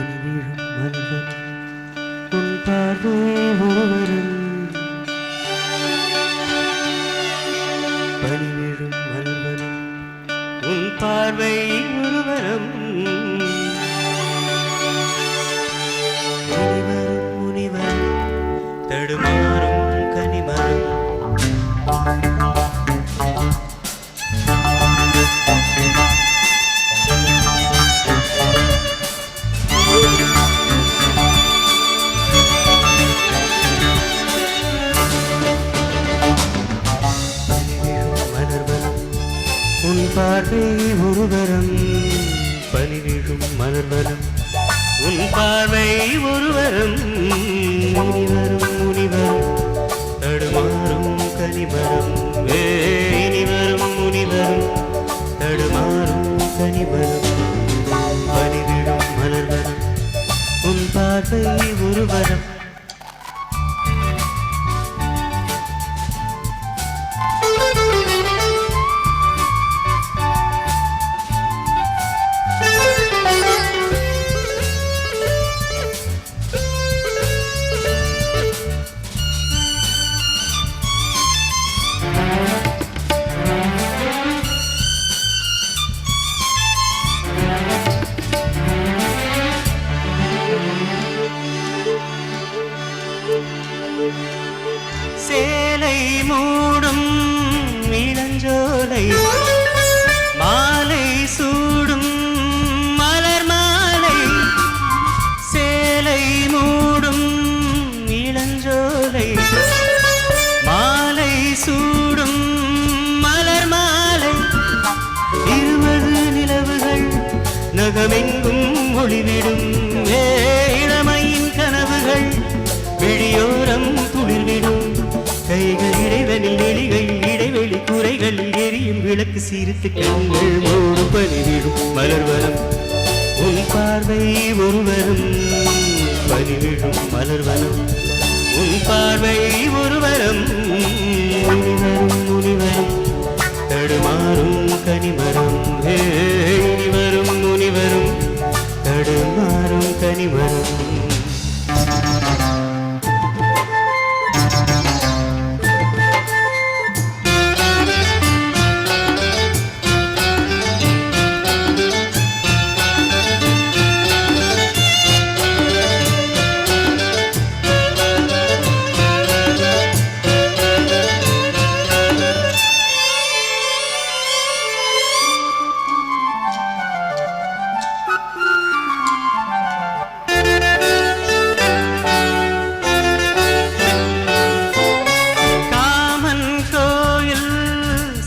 பனிவிழும் மலர்வனம் உன் பார்வை ஒருவரும் பனிவிழும் மலர்வனம் உன் பார்வை ஒருவரும் இனிவரும் முனிவரும் தடுமாறும் கனிமரம் உன் பார்வை ஒருவரம் பனிவிழும் மலர்வனம் உன் பார்வை ஒருவரம் இனிவரும் முனிவரும் தடுமாறும் கனிமரம் இனிவரும் முனிவரும் தடுமாறும் கனிமரம் பனிவிழும் மலர்வனம் உன் பார்வை ஒருவரம் சேலை மூடும் இளஞ்சோலை மாலை சூடும் மலர் மாலை சேலை மூடும் இளஞ்சோலை மாலை சூடும் மலர் மாலை 20 நிலவுகள் நகமெங்கும் ஒளிவிடும் இளமையின் கனவுகள் விழியோரம் துளிர்விடும் கைகள் இடைவெளியில் வெளிகளில் இடைவெளி குறைகளில் எரியும் விளக்கு சீர்த்து கண்கள் மூடும் பனிவிழும் மலர்வனம் உன் பார்வை ஒருவரும் பனிவிழும் மலர்வனம் உன் பார்வை ஒருவரும் முனிவரும் முனிவரும் தடுமாறும் கனிமரம் இனிவரும் முனிவரும் தடுமாறும் கனிமரம்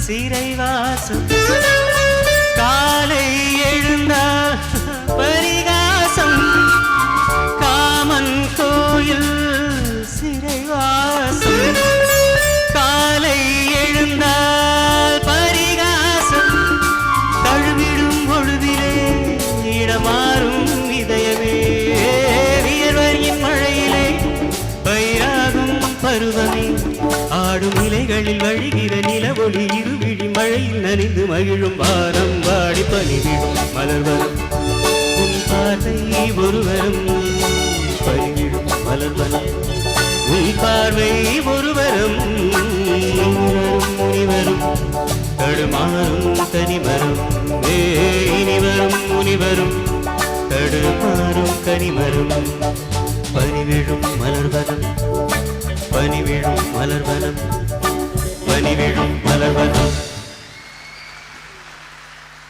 சிறைவாசம் காலை எழுந்தால் பரிகாசம் காமன் கோயில் சிறைவாசம் காலை எழுந்தால் பரிகாசம் தழுவிடும் பொழுதிலே இடமாறும் இதயமே வியர்வரின் மழையிலே பயிராகும் பருவமே ஆடும் இலைகளில் வழிகிற நிலவொளி இருவிழி மழையில் நனைந்து மகிழும் வாரம் வாடி பனிவிழும் மலர்வனம் உன் பார்வை ஒருவரும் பனிவிழும் மலர்வனம் உன் பார்வை ஒருவரும் முனிவரும் தடுமாறும் கனிமரம் இனிவரும் முனிவரும் தடுமாறும் கனிமரம் பனிவிழும் மலர்வனம் பனிவிழும் மலர்வனம் பனிவிழும் மலர்வனம்